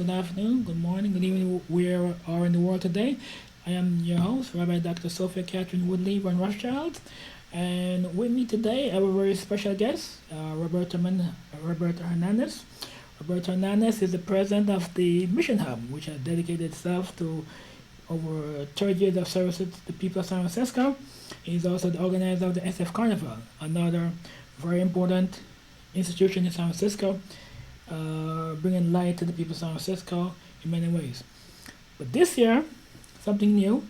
good afternoon, good morning, good evening, where you are in the world today. I am your host, Rabbi Dr. Sophia Catherine Woodley Van Rothschild, and with me today, I have a very special guest, Roberto Hernandez. Roberto Hernandez is the president of the Mission Hub, which has dedicated itself to over 30 years of service to the people of San Francisco. He's also the organizer of the SF Carnival, another very important institution in San Francisco, bringing light to the people of San Francisco in many ways. But this year, something new.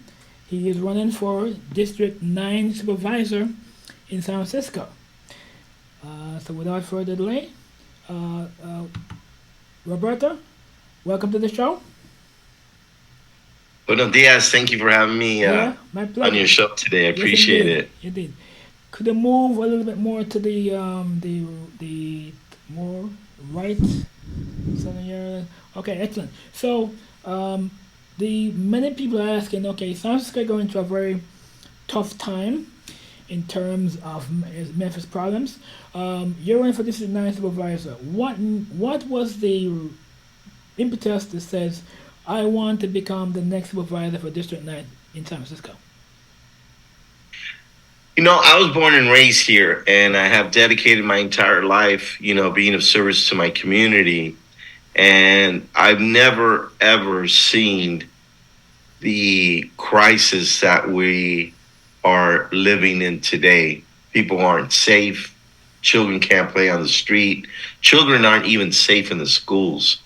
He is running for District 9 Supervisor in San Francisco. So without further delay, uh, uh, Roberta, welcome to the show. Buenos dias. Thank you for having me Yeah, my on your pleasure. show today. I Yes, appreciate indeed, it. indeed. Could you move a little bit more to the more right southern area? Okay, excellent. So um, the many people are asking, okay, San Francisco going through a very tough time in terms of Memphis problems. You're running for District 9 Supervisor. What was the impetus that says, I want to become the next supervisor for District 9 in San Francisco? I was born and raised here, and I have dedicated my entire life, being of service to my community. And I've never, ever seen the crisis that we are living in today. People aren't safe. Children can't play on the street. Children aren't even safe in the schools.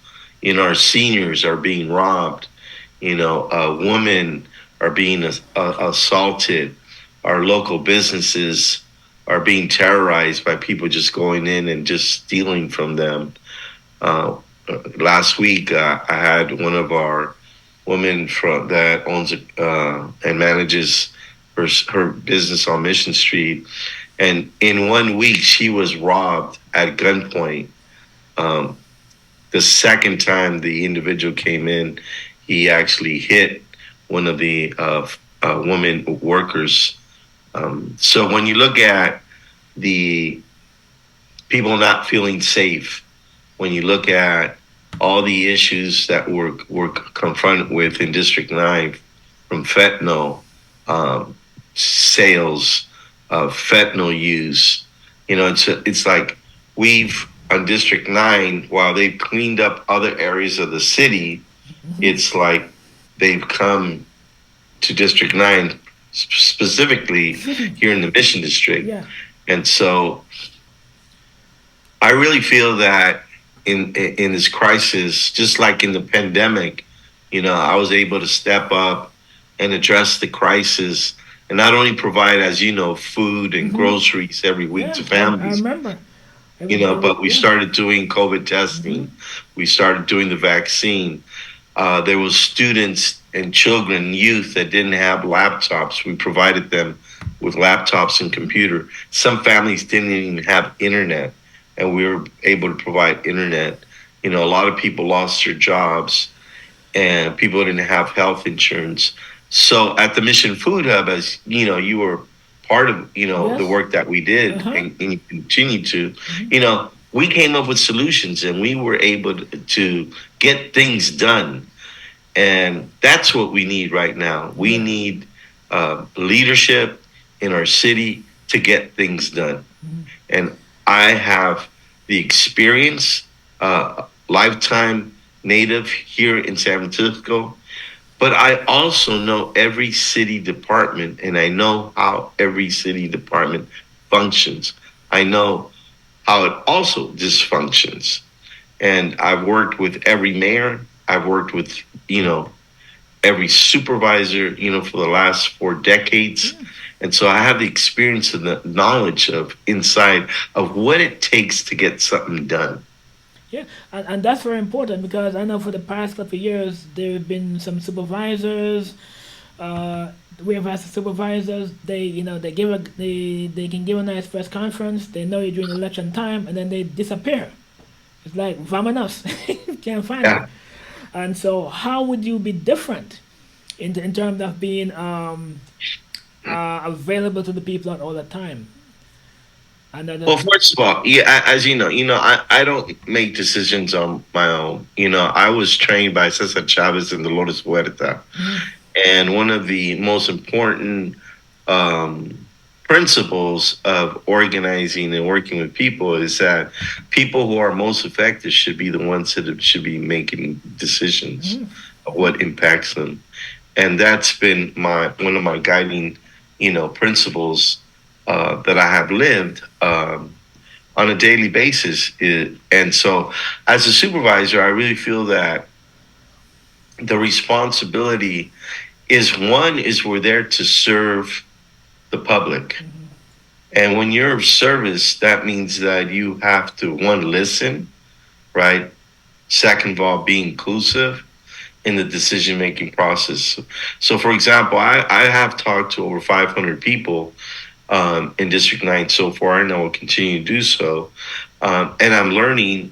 Our seniors are being robbed. Women are being assaulted. Our local businesses are being terrorized by people just going in and just stealing from them. Last week, I had one of our women from that owns and manages her business on Mission Street, and in 1 week she was robbed at gunpoint. Um, the second time the individual came in, he actually hit one of the women workers. So when you look at the people not feeling safe, when you look at all the issues that we're confronted with in District 9, from fentanyl sales, fentanyl use, it's like we've on District 9, while they've cleaned up other areas of the city, Hmm. it's like they've come to District 9 specifically here in the Mission District. Yeah. And so I really feel that in this crisis, just like in the pandemic, I was able to step up and address the crisis, and not only provide, as you know, food and Hmm. groceries every week Yeah, to I families, remember. Every but we yeah. started doing COVID Hmm. testing. We started doing the vaccine. There was students and children, youth that didn't have laptops. We provided them with laptops and computer. Some families didn't even have internet, and we were able to provide internet. A lot of people lost their jobs, and people didn't have health insurance. So at the Mission Food Hub, as you were part of the Yes. work that we Uh did, huh. and you continue to, Hmm. we came up with solutions, and we were able to get things done. And that's what we need right now. We Yeah. need leadership in our city to get things done. Hmm. And I have the experience, lifetime native here in San Francisco, but I also know every city department, and I know how every city department functions. I know how it also dysfunctions. And I've worked with every mayor. I've worked with, you know, every supervisor, for the last 4 decades. Yeah. And so I have the experience and the knowledge of inside of what it takes to get something done. Yeah, and that's very important because I know for the past couple of years there have been some supervisors. Uh, we have asked the supervisors. They can give a nice press conference. They know you during election time, and then they disappear. It's like vamonos. Can't find them. Yeah. And so, how would you be different in terms of being available to the people all the time? Another. Well, first of all, yeah, as I don't make decisions on my own. I was trained by Cesar Chavez and Dolores Huerta. Mhm. And one of the most important um, principles of organizing and working with people is that people who are most effective should be the ones that should be making decisions Mhm. of what impacts them. And that's been my one of my guiding, principles that I have lived on a daily basis. And so, as a supervisor, I really feel that the responsibility is we're there to serve the public. Mhm. And when you're of service, that means that you have to one listen, right? Second of all, be inclusive in the decision making process. So, for example, I have talked to over 500 people in District 9 so far, and I will continue to do so. And I'm learning,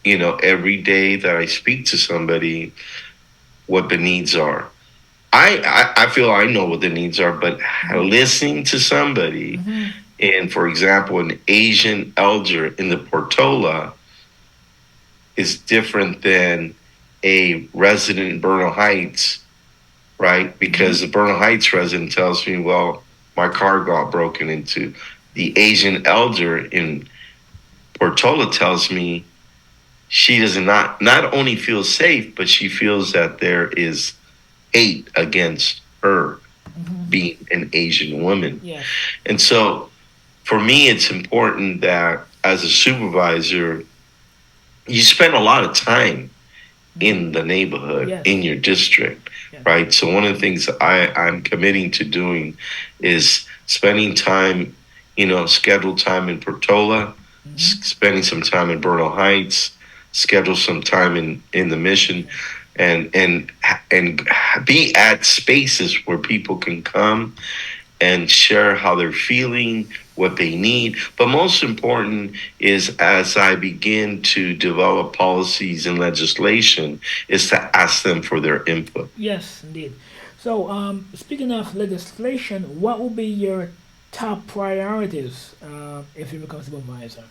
every day that I speak to somebody, what the needs are. I feel I know what the needs are, but Mhm. listening to somebody, Mhm. and for example, an Asian elder in the Portola is different than a resident in Bernal Heights, right? Mhm. Because the Bernal Heights resident tells me, well, my car got broken into. The Asian elder in Portola tells me she does not only feel safe, but she feels that there is hate against her Mhm. being an Asian woman. Yes. And so for me, it's important that as a supervisor, you spend a lot of time Mhm. in the neighborhood, in Yes. your district, Yeah. right? So one of the things I'm committing to doing is spending time, schedule time in Portola, Mhm. spending some time in Bernal Heights, schedule some time in the mission, and be at spaces where people can come and share how they're feeling, what they need. But most important is as I begin to develop policies and legislation, is to ask them for their input. Yes, indeed. So, speaking of legislation, what will be your top priorities if you become supervisor?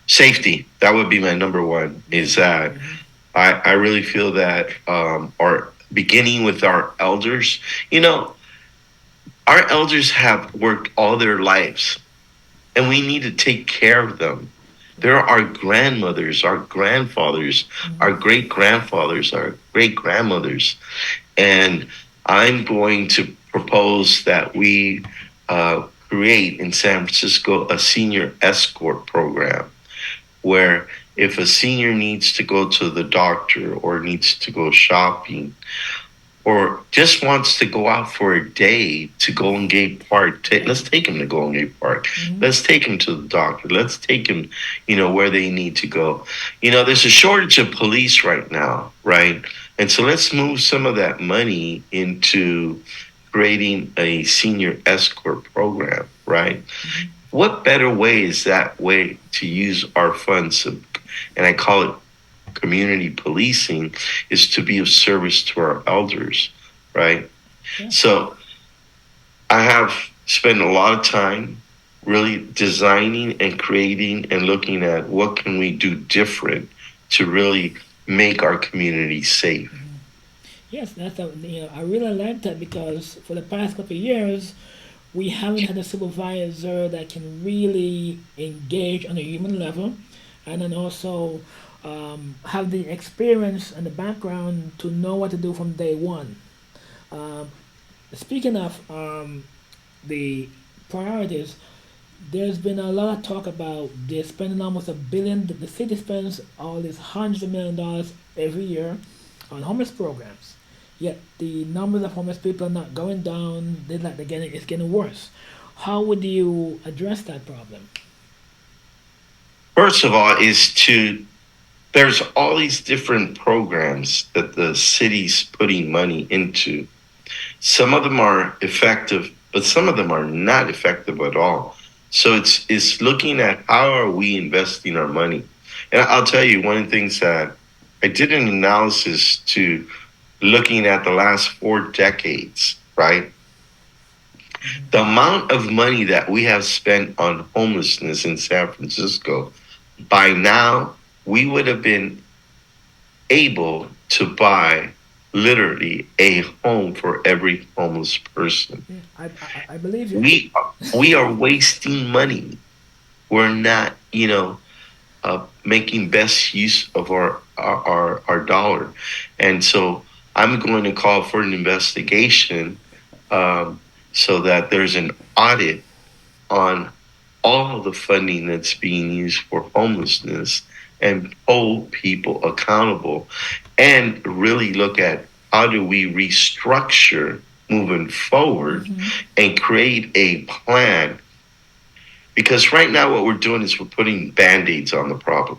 Safety, that would be my number one, is Yes. that Mm-hmm. I really feel that our beginning with our elders, you know, our elders have worked all their lives and we need to take care of them. There are our grandmothers, our grandfathers, our Mm-hmm. great grandfathers, our great grandmothers. And I'm going to propose that we create in San Francisco a senior escort program where if a senior needs to go to the doctor or needs to go shopping or just wants to go out for a day to Golden Gate Park, Yeah. let's take him to Golden Gate Park. Mm-hmm. Let's take him to the doctor. Let's take him, where they need to go. There's a shortage of police right now, right? And so let's move some of that money into creating a senior escort program, right? Mm-hmm. What better way is that way to use our funds? And I call it community policing, is to be of service to our elders, right? Yeah. So I have spent a lot of time really designing and creating and looking at what can we do different to really make our community safe. Mm-hmm. Yes, I really like that because for the past couple of years, we haven't had a supervisor that can really engage on a human level, and then also have the experience and the background to know what to do from day one. Um, Speaking of the priorities, there's been a lot of talk about they're spending almost $1 billion. The city spends all these hundreds of $1 millions every year on homeless programs. Yet the numbers of homeless people are not going down. It's getting worse. How would you address that problem? First of all, there's all these different programs that the city's putting money into. Some of them are effective, but some of them are not effective at all. So it's looking at how are we investing our money. And I'll tell you one of the things that I did an analysis to looking at the last 4 decades, right? The amount of money that we have spent on homelessness in San Francisco, by now, we would have been able to buy literally a home for every homeless person. Yeah, I believe you. We are wasting money. We're not, making best use of our dollar. And so I'm going to call for an investigation, um, so that there's an audit on all of the funding that's being used for homelessness and hold people accountable and really look at how do we restructure moving forward Mm-hmm. and create a plan, because right now what we're doing is we're putting band-aids on the problem.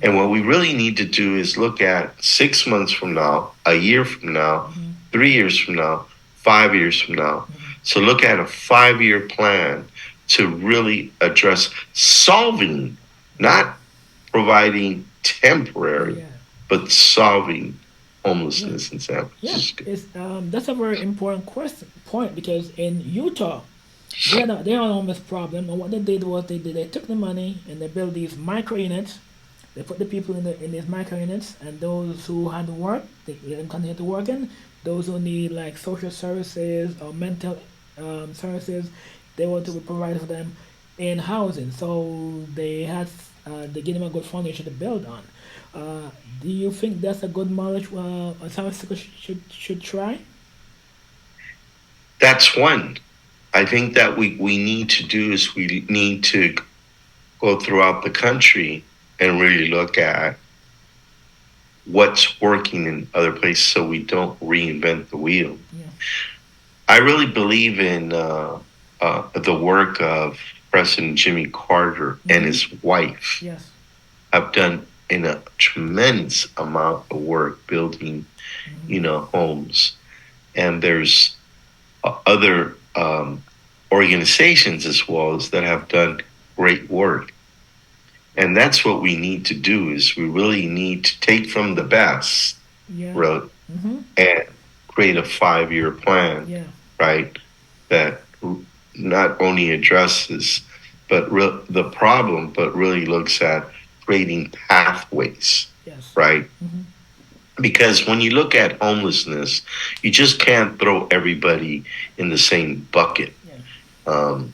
And what we really need to do is look at 6 months from now, a year from now, Mm-hmm. 3 years from now, 5 years from now. So look at a 5 year plan to really address solving, not providing temporary, Yeah. but solving Yeah. homelessness in San Yeah. Francisco. It's that's a very important question point because in Utah they had an homeless problem, and what they did was they took the money and they built these micro units. They put the people in these micro units, and those who had to work, they let them continue to work in. Those who need like social services or mental services, they were to provide for them in housing. So they give them a good foundation to build on. Uh, do you think that's a good knowledge? San Francisco should try. That's one. I think that we need to do is we need to go throughout the country and really look at what's working in other places so we don't reinvent the wheel. Yeah. I really believe in the work of President Jimmy Carter and Mm-hmm. his wife Yes. have done in a tremendous amount of work building, Mm-hmm. homes. And there's other organizations as well as that have done great work. And that's what we need to do is we really need to take from the best Yeah. road Mm-hmm. and create a 5 year plan, Yeah. right? That not only addresses the problem, but really looks at creating pathways, Yes. right? Mm-hmm. Because when you look at homelessness, you just can't throw everybody in the same bucket. Yeah. Um,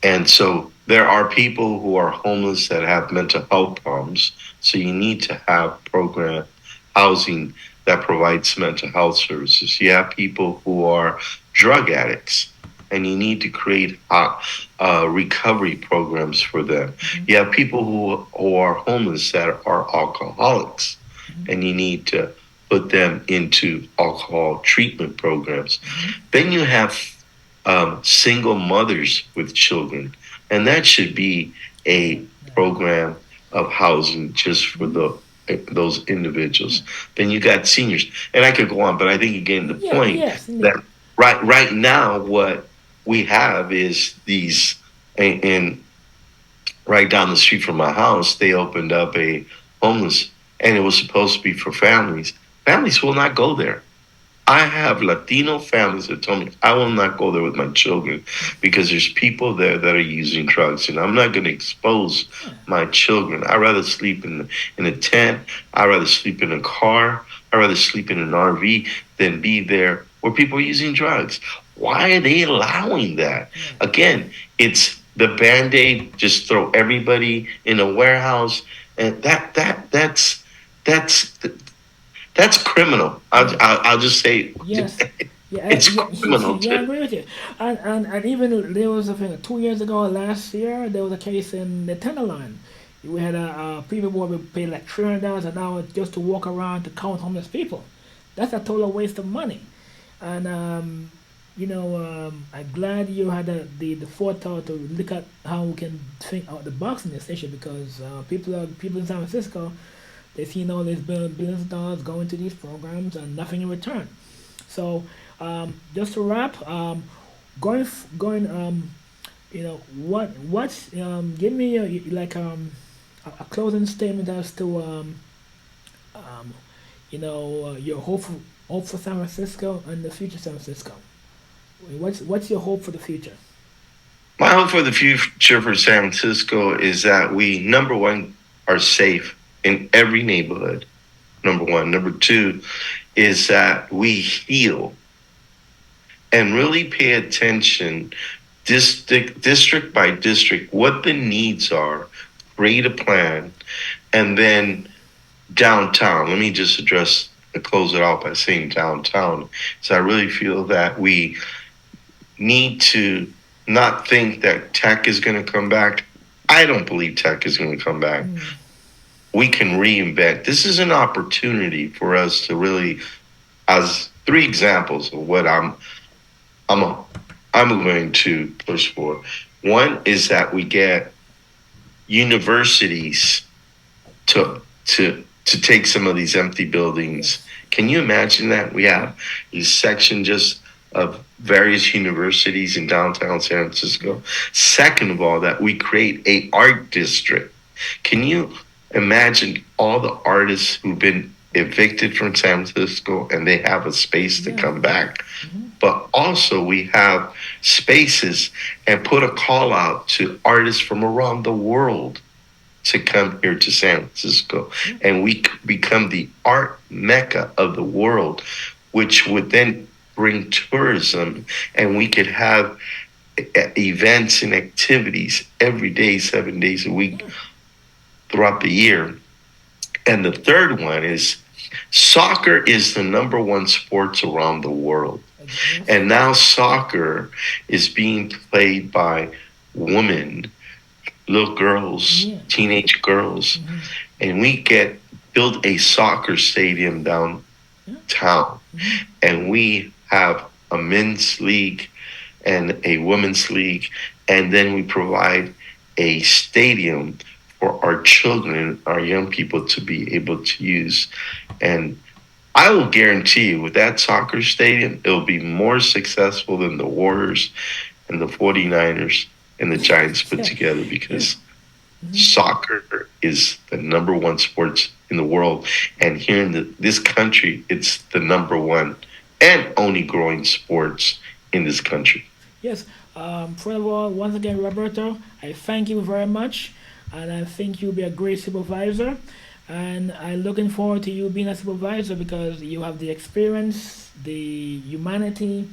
and so there are people who are homeless that have mental health problems. So you need to have program housing that provides mental health services. You have people who are drug addicts, and you need to create recovery programs for them. Mm-hmm. You have people who are homeless that are alcoholics, Mm-hmm. and you need to put them into alcohol treatment programs. Mm-hmm. Then you have single mothers with children, and that should be a program of housing just for Mm-hmm. those Yeah. individuals. Then you got seniors, and I could go on, but I think you gained the Yeah. point Yes. Indeed. that right now what we have is these, and right down the street from my house, they opened up a homeless, and it was supposed to be for families. Families will not go there. I have Latino families that told me I will not go there with my children because there's people there that are using drugs, and I'm not going to expose Yeah. my children. I'd rather sleep in a tent. I'd rather sleep in a car. I'd rather sleep in an RV than be there where people are using drugs. Why are they allowing that? Yeah. Again, it's the band-aid. Just throw everybody in a warehouse, and that's that's criminal. Yeah. I'll just say Yes. Yeah, it's yeah, criminal yeah, I to. agree with you. And even there was a thing 2 years ago, last year, there was a case in the Tenderloin. We had a people who would pay like $300 an hour just to walk around to count homeless people. That's a total waste of money. And I'm glad you had the forethought to look at how we can think out the box in this issue because people in San Francisco, they see all these billions of dollars going to these programs and nothing in return. So just to wrap, going what's give me a closing statement as to your hope for San Francisco and the future San Francisco. What's your hope for the future? My hope for the future for San Francisco is that we, number one, are safe in every neighborhood. Number one. Number two is that we heal and really pay attention district by district, what the needs are, create a plan, and then downtown. Let me just close it out by saying downtown. So I really feel that we need to not think that tech is going to come back. I don't believe tech is going to come back. We can reinvent. This is an opportunity for us to really, as three examples of what I'm a, I'm going to push for. One is that we get universities to take some of these empty buildings. Can you imagine that we have a section just of various universities in downtown San Francisco? Second of all, that we create a art district. Can you imagine all the artists who've been evicted from San Francisco and they have a space to come back? But also we have spaces and put a call out to artists from around the world to come here to San Francisco, and we become the art mecca of the world, which would then bring tourism, and we could have events and activities every day, 7 days a week throughout the year. And the third one is soccer is the number one sports around the world. And now soccer is being played by women, little girls, teenage girls, and we get build a soccer stadium downtown, and we have a men's league and a women's league, and then we provide a stadium for our children, our young people to be able to use. And I will guarantee you with that soccer stadium, it'll be more successful than the Warriors and the 49ers and the Giants put together, because soccer is the number one sports in the world. And here in this country, it's the number one and only growing sports in this country. Yes. First of all, once again, Roberto, I thank you very much, and I think you'll be a great supervisor. And I'm looking forward to you being a supervisor because you have the experience, the humanity,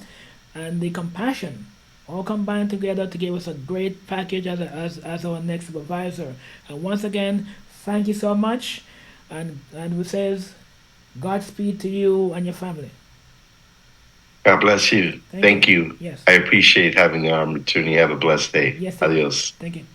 and the compassion all combined together to give us a great package as our next supervisor. And once again, thank you so much. And we says Godspeed to you and your family. God bless you. Thank you. Yes. I appreciate having the opportunity. Have a blessed day. Yes, sir. Adios. Thank you.